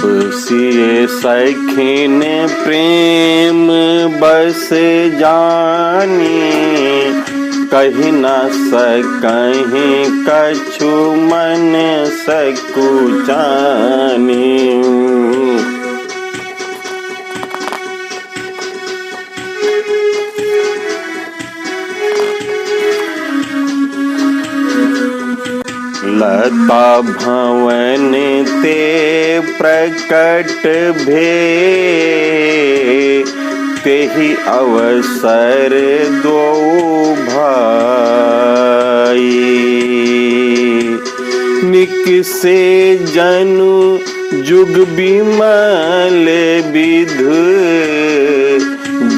सिए सखिन प्रेम बस जानी, कही न सकहीं कछु मन सकुचानी। लता भवन ते प्रकट भे, तेहि अवसर दो भाई। निकसे जनु जुग बिमल विधु,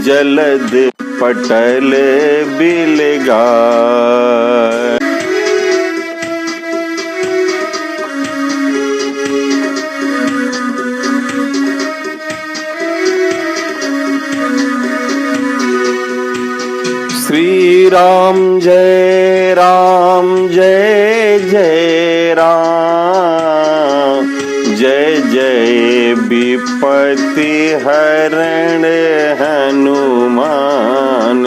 जलद पटल बिलगाय। श्री राम जय जय राम, जय जय विपत्ति हरण हनुमान।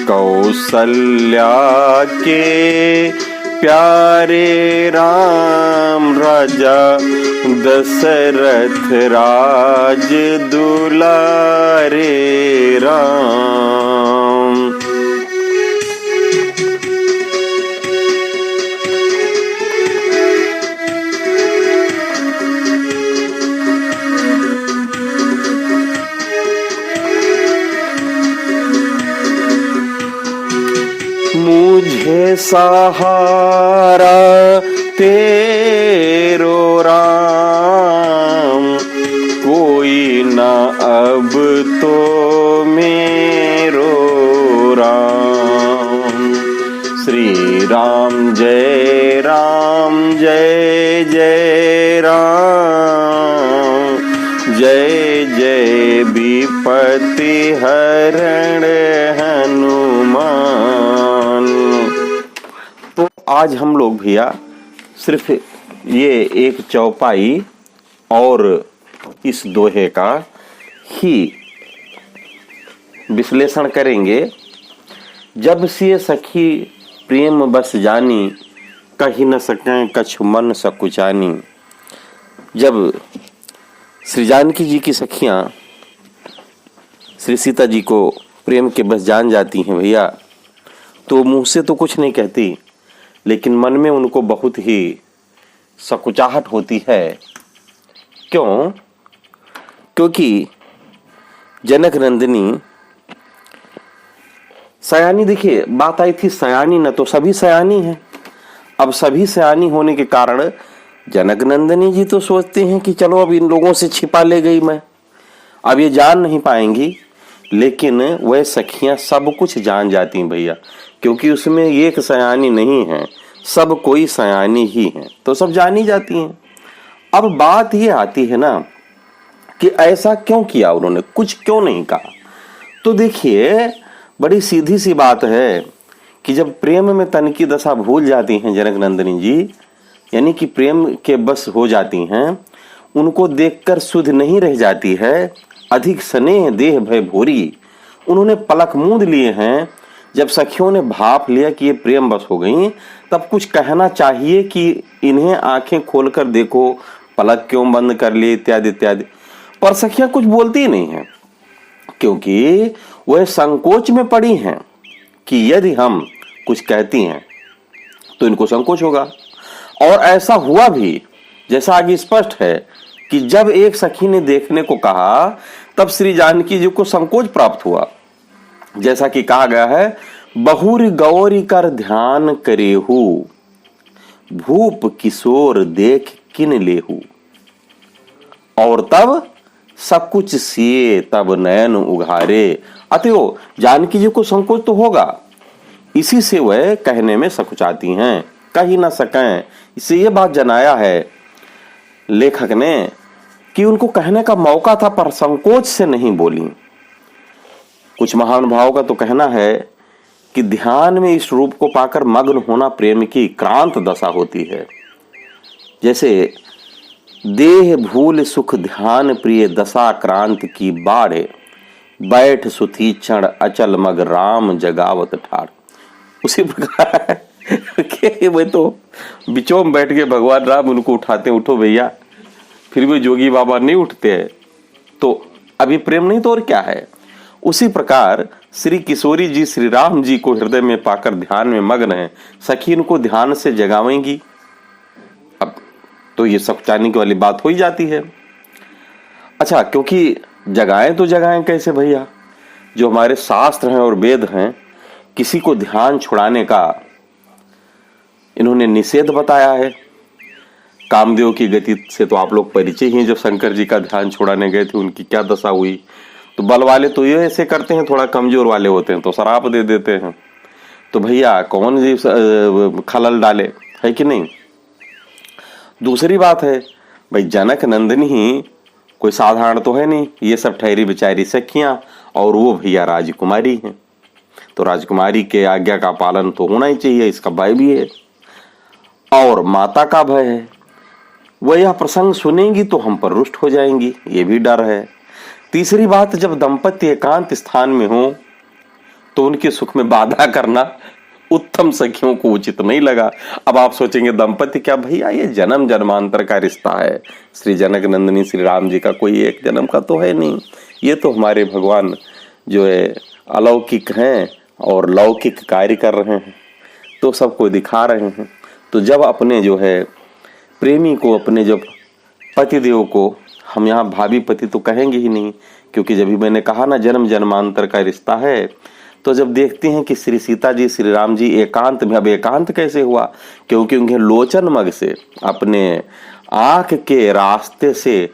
कौसल्या के प्यारे राम, राजा दशरथ राज दुलारे राम। मुझे सहारा तेरो राम, कोई न अब तो मेरो राम। श्री राम जय जय राम, जय जय विपत्ति हरण हनुमान। तो आज हम लोग भैया सिर्फ ये एक चौपाई और इस दोहे का ही विश्लेषण करेंगे। जब सिए सखी प्रेम बस जानी, कही न सकें कछु मन सकुचानी। जब श्री जानकी जी की सखियां श्री सीता जी को प्रेम के बस जान जाती हैं भैया, तो मुंह से तो कुछ नहीं कहती, लेकिन मन में उनको बहुत ही सकुचाहट होती है। क्यों? क्योंकि जनक नंदिनी सयानी, देखिए बात आई थी सयानी, न तो सभी सयानी हैं। अब सभी सयानी होने के कारण जनक नंदिनी जी तो सोचते हैं कि चलो अब इन लोगों से छिपा ले गई मैं, अब ये जान नहीं पाएंगी। लेकिन वह सखियां सब कुछ जान जाती हैं भैया, क्योंकि उसमें एक सयानी नहीं है, सब कोई सयानी ही है, तो सब जानी जाती हैं। अब बात ये आती है ना कि ऐसा क्यों किया उन्होंने, कुछ क्यों नहीं कहा। तो देखिए बड़ी सीधी सी बात है कि जब प्रेम में तन की दशा भूल जाती हैं जनक नंदिनी जी, यानी कि प्रेम के बस हो जाती हैं, उनको देखकर सुध नहीं रह जाती है, अधिक स्नेह देह भय भोरी। उन्होंने पलक मूंद लिए हैं। जब सखियों ने भाप लिया कि ये प्रेम बस हो गई, तब कुछ कहना चाहिए कि इन्हें आंखें खोलकर देखो, पलक क्यों बंद कर लिए, इत्यादि इत्यादि। पर सखियां कुछ बोलती ही नहीं हैं, क्योंकि वह संकोच में पड़ी हैं कि यदि हम कुछ कहती हैं तो इनको संकोच होगा। और ऐसा हुआ भी, जैसा आगे स्पष्ट है कि जब एक सखी ने देखने को कहा, तब श्री जानकी जी को संकोच प्राप्त हुआ। जैसा कि कहा गया है, बहुरी गौरी कर ध्यान करेहू, भूप किशोर देख किन लेहू। और तब सकुच सिए तब नयन उघारे। अतएव जानकी जी को संकोच तो होगा, इसी से वह कहने में सकुचाती हैं, कही ना सकें। इससे ये बात जनाया है लेखक ने कि उनको कहने का मौका था पर संकोच से नहीं बोली। कुछ महानुभावों का तो कहना है कि ध्यान में इस रूप को पाकर मग्न होना प्रेम की क्रांत दशा होती है। जैसे देह भूल सुख ध्यान प्रिय दशा क्रांत की बाढ़, बैठ सुतीक्षण अचल मग राम जगावत ठाड़। उसी प्रकार के वे तो बिचों में बैठ के भगवान राम उनको उठाते, उठो भैया, फिर भी जोगी बाबा नहीं उठते हैं, तो अभी प्रेम नहीं तो और क्या है। उसी प्रकार श्री किशोरी जी श्री राम जी को हृदय में पाकर ध्यान में मग्न है, सखी इनको ध्यान से जगावेंगी। अब तो ये सकुचाने की वाली बात हो ही जाती है। अच्छा, क्योंकि जगाएं तो जगाएं कैसे भैया, जो हमारे शास्त्र हैं और वेद हैं, किसी को ध्यान छुड़ाने का इन्होंने निषेध बताया है। कामदेव की गति से तो आप लोग परिचय ही, जब शंकर जी का ध्यान छुड़ाने गए थे उनकी क्या दशा हुई। तो बल वाले तो ये ऐसे करते हैं, थोड़ा कमजोर वाले होते हैं तो शराप दे देते हैं। तो भैया कौन जी खलल डाले, है कि नहीं। दूसरी बात है भाई, जनक नंदिनी ही कोई साधारण तो है नहीं, ये सब ठहरी बेचारी सखियां, और वो भैया राजकुमारी हैं। तो राजकुमारी के आज्ञा का पालन तो होना ही चाहिए, इसका भय भी है और माता का भय है। वह यह प्रसंग सुनेंगी तो हम पर रुष्ट हो जाएंगी, ये भी डर है। तीसरी बात, जब दंपति एकांत स्थान में हो तो उनके सुख में बाधा करना उत्तम सखियों को उचित नहीं लगा। अब आप सोचेंगे दंपति क्या भैया, ये जन्म जन्मांतर का रिश्ता है, श्री जनक नंदिनी श्री राम जी का कोई एक जन्म का तो है नहीं, ये तो हमारे भगवान जो है अलौकिक हैं और लौकिक कार्य कर रहे हैं, तो सबको दिखा रहे हैं। तो जब अपने जो है प्रेमी को, अपने जब पतिदेव को, हम यहाँ भाभी पति तो कहेंगे ही नहीं, क्योंकि जब भी मैंने कहा ना जन्म जन्मांतर का रिश्ता है, तो जब देखते हैं कि श्री सीता जी श्री राम जी एकांत में, अब एकांत कैसे हुआ, क्योंकि उनके लोचन मग से, अपने आंख के रास्ते से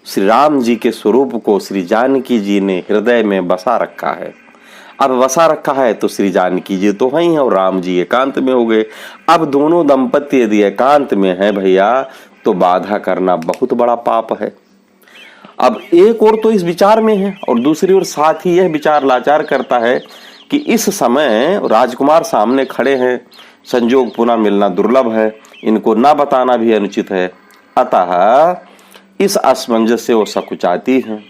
श्री राम जी के स्वरूप को श्री जानकी जी ने हृदय में बसा रखा है। अब बसा रखा है तो श्री जानकी जी तो हैं और राम जी एकांत में हो गए। अब दोनों दंपति यदि एकांत में है भैया, तो बाधा करना बहुत बड़ा पाप है। अब एक और तो इस विचार में है, और दूसरी ओर साथ ही यह विचार लाचार करता है कि इस समय राजकुमार सामने खड़े हैं, संजोग पुनः मिलना दुर्लभ है, इनको ना बताना भी अनुचित है, अतः इस असमंजस से वो सकुचाती हैं।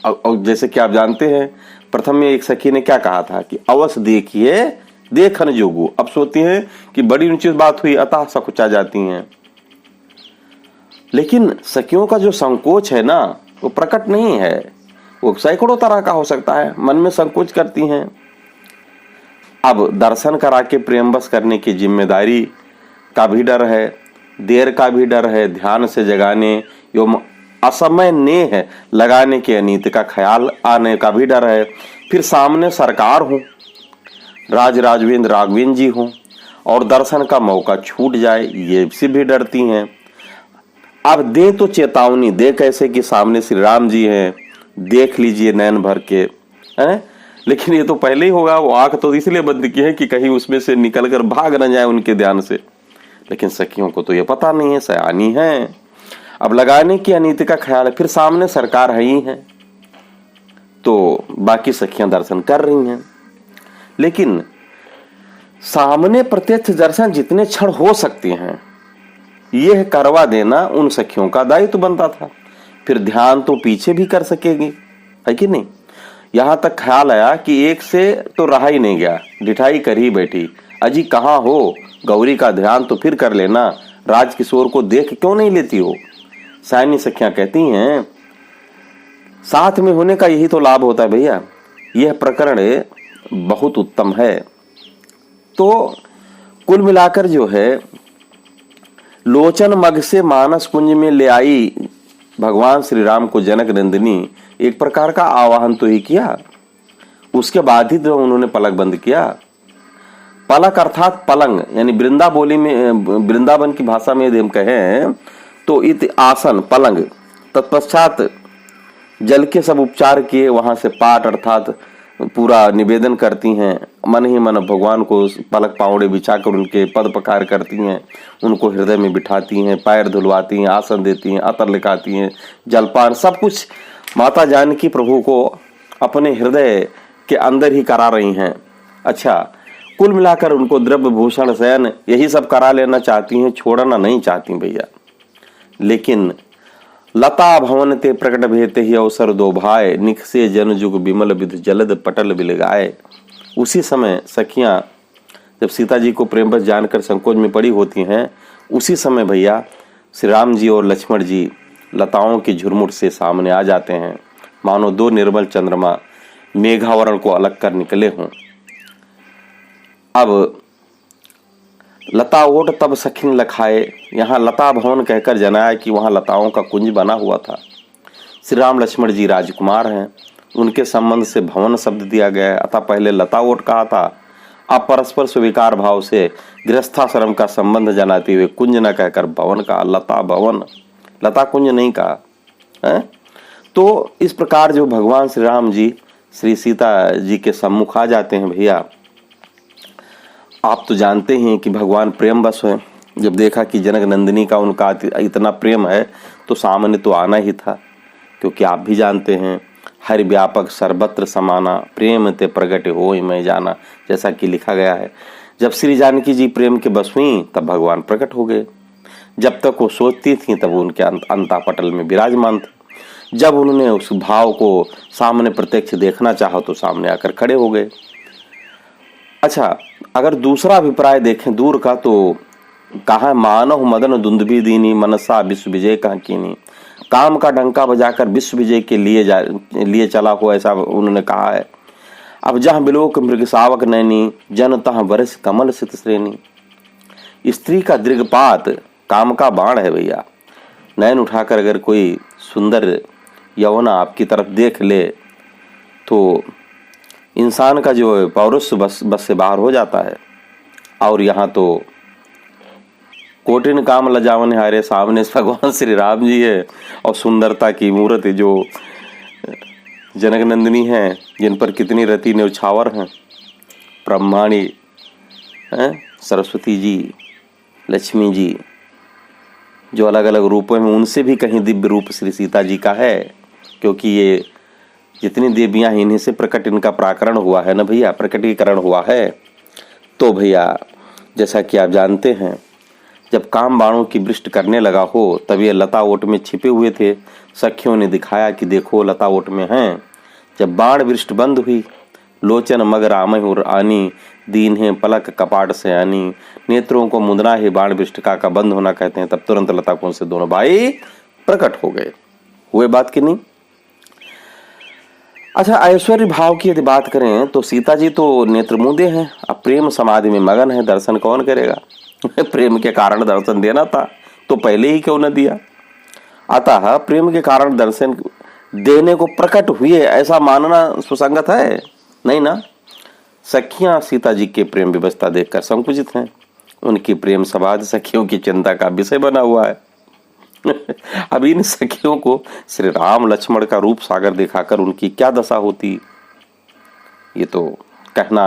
और जैसे कि आप जानते हैं, प्रथम में एक सखी ने क्या कहा था कि अवश्य देखिए देखन जोगू, अब सोचती हैं कि बड़ी अनुचित बात हुई, अतः सकुचा जाती हैं। लेकिन सखियों का जो संकोच है ना, वो प्रकट नहीं है, वो सैकड़ों तरह का हो सकता है, मन में संकोच करती हैं। अब दर्शन करा के प्रेम बस करने की जिम्मेदारी का भी डर है, देर का भी डर है, ध्यान से जगाने एवं असमय नेह लगाने के अनीत का ख्याल आने का भी डर है। फिर सामने सरकार हो, राजवेंद्र राघवेंद्र जी हो, और दर्शन का मौका छूट जाए, ये से भी डरती हैं। अब दे तो चेतावनी दे कैसे कि सामने श्री राम जी हैं, देख लीजिए नैन भर के, हैं, लेकिन ये तो पहले ही होगा। वो आंख तो इसलिए बंद की है कि कहीं उसमें से निकलकर भाग न जाए उनके ध्यान से, लेकिन सखियों को तो ये पता नहीं है, सयानी है। अब लगाने की अनीति का ख्याल है, फिर सामने सरकार है ही है, तो बाकी सखियां दर्शन कर रही हैं। लेकिन सामने प्रत्यक्ष दर्शन जितने क्षण हो सकते हैं, यह करवा देना उन सखियों का दायित्व बनता था। फिर ध्यान तो पीछे भी कर सकेगी, है कि नहीं। यहां तक ख्याल आया कि एक से तो रहा ही नहीं गया, डिठाई कर ही बैठी, अजी कहाँ हो, गौरी का ध्यान तो फिर कर लेना, राजकिशोर को देख क्यों नहीं लेती हो। सायनी सखियां कहती हैं साथ में होने का यही तो लाभ होता है भैया, यह प्रकरण बहुत उत्तम है। तो कुल मिलाकर जो है, लोचन मग से मानस कुंज में ले आई भगवान श्री राम को जनक नंदिनी, एक प्रकार का आवाहन तो ही किया, उसके बाद ही तो उन्होंने पलक बंद किया। पलक अर्थात पलंग, यानी वृंदा बोली में, वृंदावन की भाषा में यदि हम कहें तो इत आसन पलंग, तत्पश्चात जल के सब उपचार किए, वहां से पाट अर्थात पूरा निवेदन करती हैं, मन ही मन भगवान को पलक पावड़े बिछाकर उनके पद पकार करती हैं, उनको हृदय में बिठाती हैं, पैर धुलवाती हैं, आसन देती हैं, अतर लिखाती हैं, जलपान सब कुछ माता जानकी प्रभु को अपने हृदय के अंदर ही करा रही हैं। अच्छा, कुल मिलाकर उनको द्रव्य भूषण शयन यही सब करा लेना चाहती हैं, छोड़ना नहीं चाहती भैया। लेकिन लता भवन ते प्रकट भेते ही अवसर दो भाई, निकसे जन जुग विमल विध जलद पटल बिलगाए। उसी समय सखियां जब सीता जी को प्रेम बस जानकर संकोच में पड़ी होती हैं, उसी समय भैया श्री राम जी और लक्ष्मण जी लताओं की झुरमुट से सामने आ जाते हैं, मानो दो निर्मल चंद्रमा मेघावरण को अलग कर निकले हों। अब लता ओट तब सखिन लखाए, यहाँ लता भवन कहकर जनाया कि वहाँ लताओं का कुंज बना हुआ था। श्री राम लक्ष्मण जी राजकुमार हैं, उनके संबंध से भवन शब्द दिया गया है, अतः पहले लता ओट कहा था, अब परस्पर स्वीकार भाव से गृहस्थाश्रम का संबंध जनाते हुए कुंज न कहकर भवन का, लता भवन, लता कुंज नहीं कहा है। तो इस प्रकार जो भगवान श्री राम जी श्री सीता जी के सम्मुख आ जाते हैं भैया, आप तो जानते हैं कि भगवान प्रेम बस है। जब देखा कि जनक नंदिनी का उनका इतना प्रेम है तो सामने तो आना ही था, क्योंकि आप भी जानते हैं हर व्यापक सर्वत्र समाना, प्रेम ते प्रगट होय मैं जाना, जैसा कि लिखा गया है। जब श्री जानकी जी प्रेम के बस हुई तब भगवान प्रकट हो गए। जब तक वो सोचती थी तब उनके अंतापटल में विराजमान थे। जब उन्होंने उस भाव को सामने प्रत्यक्ष देखना चाहा तो सामने आकर खड़े हो गए। अच्छा, अगर दूसरा अभिप्राय देखें दूर का तो कहा मानव मदन दुंदभी दीनी मनसा विश्व विजय कहा कीनी, काम का डंका बजाकर विश्व विजय के लिए चला हो, ऐसा उन्होंने कहा है। अब जहाँ बिलोक मृग सावक नैनी, जन तहाँ बरस कमल सित श्रेणी। स्त्री का दृगपात काम का बाण है भैया। नयन उठाकर अगर कोई सुंदर यौवना आपकी तरफ देख ले तो इंसान का जो पौरुष बस से बाहर हो जाता है। और यहाँ तो कोटिन काम लजावन हारे, सामने भगवान श्री राम जी है और सुंदरता की मूर्त जो जनक नंदिनी है, जिन पर कितनी रति न्यौछावर हैं, ब्रह्माणी हैं, सरस्वती जी, लक्ष्मी जी, जो अलग अलग रूपों में, उनसे भी कहीं दिव्य रूप श्री सीता जी का है, क्योंकि ये जितनी देवियां हैं इन्हीं से प्रकट इनका प्राकरण हुआ है ना भैया, प्रकटीकरण हुआ है। तो भैया जैसा कि आप जानते हैं, जब काम बाणों की वृष्टि करने लगा हो तब ये लता ओट में छिपे हुए थे। सखियों ने दिखाया कि देखो लता ओट में हैं। जब बाण वृष्टि बंद हुई, लोचन मग रामहि आनी, दीन है पलक कपाट से आनी, नेत्रों को मुंदना है बाण वृष्टिका का बंद होना कहते हैं। तब तुरंत लता कुंज से दोनों भाई प्रकट हो गए। हुए बात की नहीं। अच्छा, ऐश्वर्य भाव की यदि बात करें तो सीता जी तो नेत्र मूंदे हैं, अब प्रेम समाधि में मगन है, दर्शन कौन करेगा। प्रेम के कारण दर्शन देना था तो पहले ही क्यों न दिया। अतः प्रेम के कारण दर्शन देने को प्रकट हुए ऐसा मानना सुसंगत है नहीं ना। सखियां सीता जी के प्रेम व्यवस्था देखकर संकुचित हैं। उनकी प्रेम समाधि सखियों की चिंता का विषय बना हुआ है। अब इन सखियों को श्री राम लक्ष्मण का रूप सागर दिखाकर उनकी क्या दशा होती, ये तो कहना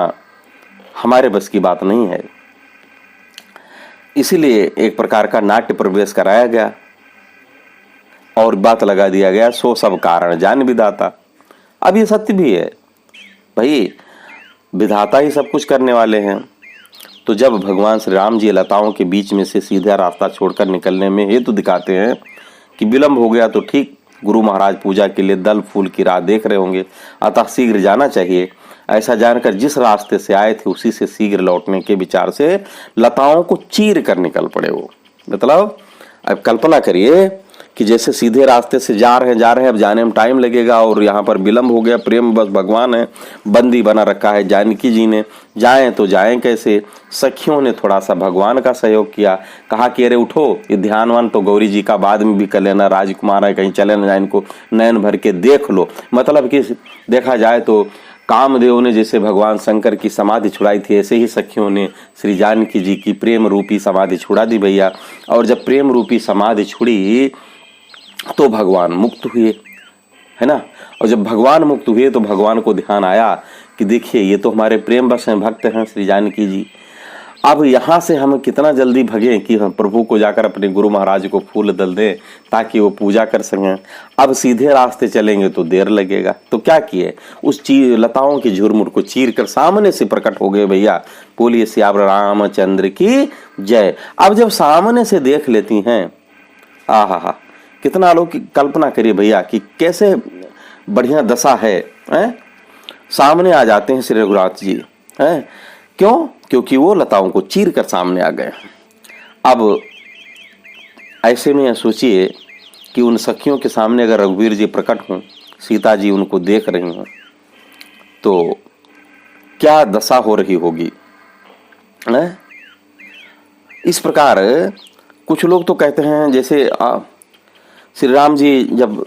हमारे बस की बात नहीं है। इसीलिए एक प्रकार का नाट्य प्रवेश कराया गया और बात लगा दिया गया, सो सब कारण जान विधाता। अब ये सत्य भी है भाई, विधाता ही सब कुछ करने वाले हैं। तो जब भगवान श्री राम जी लताओं के बीच में से सीधा रास्ता छोड़कर निकलने में हेतु दिखाते हैं कि विलंब हो गया तो ठीक, गुरु महाराज पूजा के लिए दल फूल की राह देख रहे होंगे, अतः शीघ्र जाना चाहिए। ऐसा जानकर जिस रास्ते से आए थे उसी से शीघ्र लौटने के विचार से लताओं को चीर कर निकल पड़े वो। मतलब अब कल्पना करिए कि जैसे सीधे रास्ते से जा रहे हैं, अब जाने में टाइम लगेगा और यहाँ पर विलंब हो गया। प्रेम बस भगवान है, बंदी बना रखा है जानकी जी ने, जाएं तो जाएं कैसे। सखियों ने थोड़ा सा भगवान का सहयोग किया, कहा कि अरे उठो, ये ध्यानवान तो गौरी जी का बाद में भी कर लेना, राजकुमार है, कहीं चले ना जाए, इनको नयन भर के देख लो। मतलब कि देखा जाए तो कामदेव ने जैसे भगवान शंकर की समाधि छुड़ाई थी, ऐसे ही सखियों ने श्री जानकी जी की प्रेम रूपी समाधि छुड़ा दी भैया। और जब प्रेम रूपी समाधि छुड़ी तो भगवान मुक्त हुए। है ना। और जब भगवान मुक्त हुए तो भगवान को ध्यान आया कि देखिए ये तो हमारे प्रेम बस हैं, भक्त हैं श्री जानकी जी। अब यहाँ से हम कितना जल्दी भगे कि हम प्रभु को जाकर अपने गुरु महाराज को फूल दल दें ताकि वो पूजा कर सकें। अब सीधे रास्ते चलेंगे तो देर लगेगा। तो क्या किए, उस लताओं की झुरमुर को चीर कर सामने से प्रकट हो गए। भैया बोलिए सियावर रामचंद्र की जय। अब जब सामने से देख लेती हैं, आहा कितना अलौकिक, कल्पना करिए भैया कि कैसे बढ़िया दशा है? सामने आ जाते हैं श्री रघुनाथ जी हैं। क्यों? क्योंकि वो लताओं को चीर कर सामने आ गए। अब ऐसे में सोचिए कि उन सखियों के सामने अगर रघुवीर जी प्रकट हों, सीता जी उनको देख रही हों, तो क्या दशा हो रही होगी है? इस प्रकार कुछ लोग तो कहते हैं जैसे श्री राम जी, जब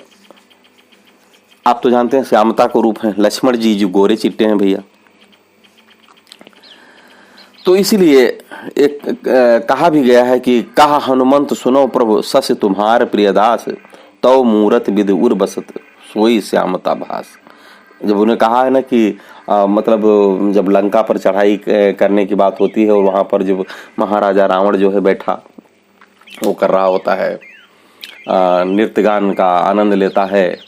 आप तो जानते हैं श्यामता को रूप है, लक्ष्मण जी जो गोरे चिट्टे हैं भैया, तो इसीलिए एक कहा भी गया है कि कहा हनुमंत सुनो प्रभु सस तुम्हार प्रियदास, तव मूरत विधि उर बसत सोई श्यामता भास। जब उन्हें कहा है ना कि मतलब जब लंका पर चढ़ाई करने की बात होती है और वहां पर जब महाराजा रावण जो है बैठा, वो कर रहा होता है नृत्य गान का आनंद लेता है,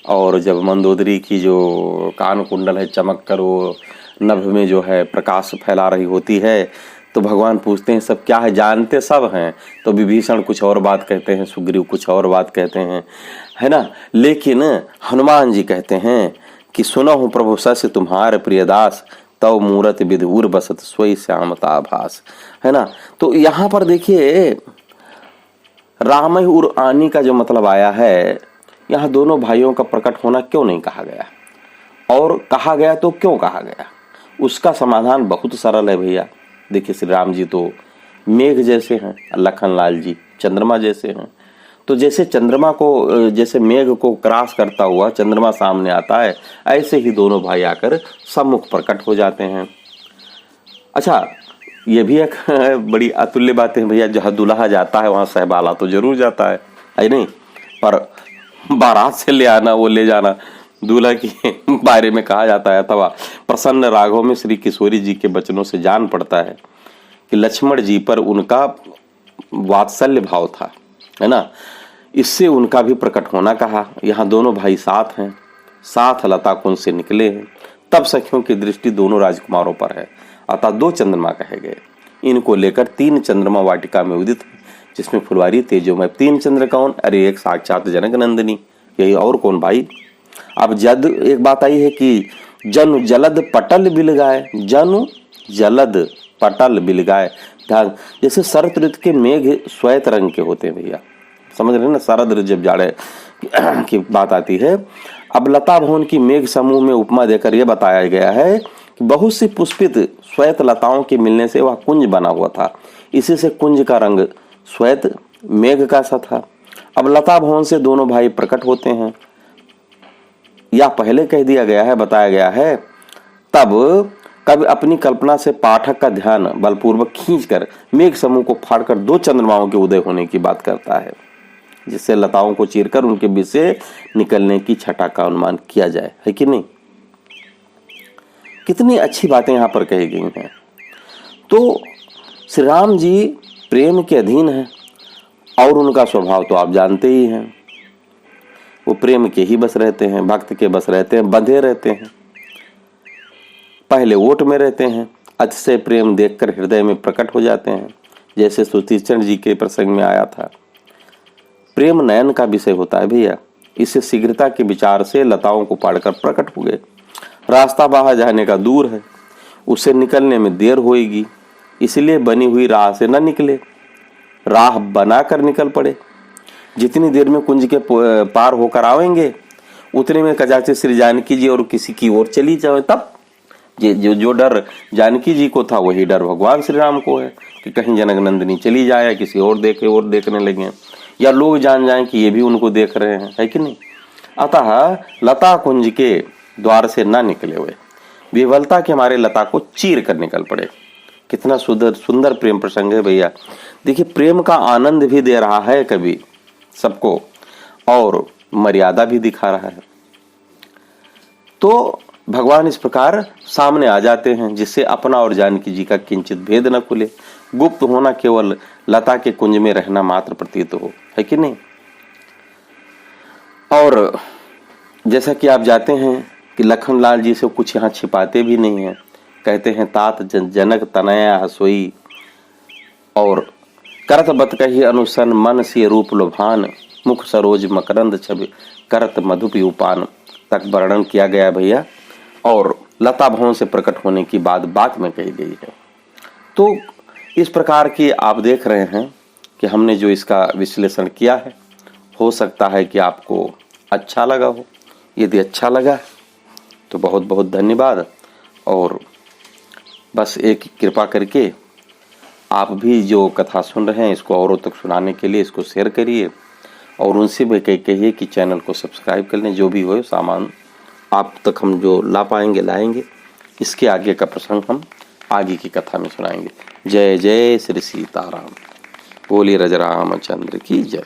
और जब मंदोदरी की जो कान कुंडल है चमक कर वो नभ में जो है प्रकाश फैला रही होती है, तो भगवान पूछते हैं सब क्या है, जानते सब हैं। तो विभीषण कुछ और बात कहते हैं, सुग्रीव कुछ और बात कहते हैं, है ना। लेकिन हनुमान जी कहते हैं कि सुनो हूँ प्रभु सस तुम्हार प्रियदास, तव मूरत विधि उर बसत सोई श्यामता भास, है ना। तो यहाँ पर देखिए राम उर आनी का जो मतलब आया है, यहाँ दोनों भाइयों का प्रकट होना क्यों नहीं कहा गया, और कहा गया तो क्यों कहा गया, उसका समाधान बहुत सरल है भैया। देखिए श्री राम जी तो मेघ जैसे हैं, लखन लाल जी चंद्रमा जैसे हैं। तो जैसे चंद्रमा को, जैसे मेघ को क्रॉस करता हुआ चंद्रमा सामने आता है, ऐसे ही दोनों भाई आकर सम्मुख प्रकट हो जाते हैं। अच्छा, ये भी एक बड़ी अतुल्य बात है भैया, जहाँ दुल्हा जाता है वहां सहबाला तो जरूर जाता है नहीं, पर बारात से ले आना, वो ले जाना दूल्हा के बारे में कहा जाता है। अथवा प्रसन्न राघव में श्री किशोरी जी के वचनों से जान पड़ता है कि लक्ष्मण जी पर उनका वात्सल्य भाव था, है ना। इससे उनका भी प्रकट होना कहा। यहाँ दोनों भाई साथ हैं, साथ लता कुंज से निकले हैं। तब सखियों की दृष्टि दोनों राजकुमारों पर है, अतः दो चंद्रमा कहे गए। इनको लेकर 3 चंद्रमा वाटिका में उदित, जिसमें फुलवारी तेजोमय। 3 चंद्र कौन? अरे एक साक्षात जनक नंदिनी, यही और कौन भाई। अब जद एक बात आई है कि जन जलद पटल बिलगाए, जन जलद पटल बिलगाए। ध्यान, जैसे शरद ऋतु के मेघ श्वेत रंग के होते हैं भैया, समझ रहे हैं ना, शरद ऋतु जब जाड़े की बात आती है। अब लता भवन की मेघ समूह में उपमा देकर यह बताया गया है कि बहुत सी पुष्पित श्वेत लताओं के मिलने से वह कुंज बना हुआ था, इसी से कुंज का रंग श्वेत मेघ का सा था। अब लता भवन से दोनों भाई प्रकट होते हैं, या पहले कह दिया गया है, बताया गया है। तब कभी अपनी कल्पना से पाठक का ध्यान बलपूर्वक खींचकर मेघ समूह को फाड़कर 2 चंद्रमाओं के उदय होने की बात करता है, जिससे लताओं को चीरकर उनके बीच से निकलने की छटा का अनुमान किया जाए, है कि नहीं। कितनी अच्छी बातें यहाँ पर कही गई हैं। तो श्री राम जी प्रेम के अधीन हैं, और उनका स्वभाव तो आप जानते ही हैं, वो प्रेम के ही बस रहते हैं, भक्त के बस रहते हैं, बंधे रहते हैं। पहले ओट में रहते हैं, अतिशय प्रेम देखकर हृदय में प्रकट हो जाते हैं, जैसे सुतीक्षण जी के प्रसंग में आया था। प्रेम नयन का विषय होता है भैया, इससे शीघ्रता के विचार से लताओं को पाड़कर प्रकट हो गए। रास्ता बाहर जाने का दूर है, उससे निकलने में देर होएगी, इसलिए बनी हुई राह से न निकले, राह बनाकर निकल पड़े। जितनी देर में कुंज के पार होकर आवेंगे, उतने में कदाचित श्री जानकी जी और किसी की ओर चली जाए। तब जो डर जानकी जी को था, वही डर भगवान श्री राम को है कि कहीं जनक नंदिनी चली जाए, किसी और देखे और देखने लगे, या लोग जान जाएं कि ये भी उनको देख रहे हैं, है कि नहीं। अतः लता कुंज के द्वार से ना निकले हुए, विवलता के हमारे लता को चीर कर निकल पड़े। कितना सुंदर प्रेम प्रसंग है भैया। देखिए, प्रेम का आनंद भी दे रहा है कभी सबको, और मर्यादा भी दिखा रहा है। तो भगवान इस प्रकार सामने आ जाते हैं, जिससे अपना और जानकी जी का किंचित भेद न खुले, गुप्त होना केवल लता के कुंज में रहना मात्र प्रतीत हो, है कि नहीं। और जैसा कि आप जाते हैं कि लखनलाल जी से कुछ यहाँ छिपाते भी नहीं हैं, कहते हैं तात जनक तनया हसोई, और करत बत कही अनुसन मन से रूप लुभान, मुख सरोज मकरंद छवि करत मधुपी उपान तक वर्णन किया गया भैया। और लता भवन से प्रकट होने की बात में कही गई है। तो इस प्रकार की आप देख रहे हैं कि हमने जो इसका विश्लेषण किया है, हो सकता है कि आपको अच्छा लगा हो। यदि अच्छा लगा तो बहुत बहुत धन्यवाद। और बस एक कृपा करके आप भी जो कथा सुन रहे हैं इसको औरों तक सुनाने के लिए इसको शेयर करिए, और उनसे भी कहिए कि चैनल को सब्सक्राइब कर लें। जो भी हो सामान आप तक हम जो ला पाएंगे लाएंगे। इसके आगे का प्रसंग हम आगे की कथा में सुनाएंगे। जय जय श्री सीताराम। बोलिए राजा रामचंद्र की जय।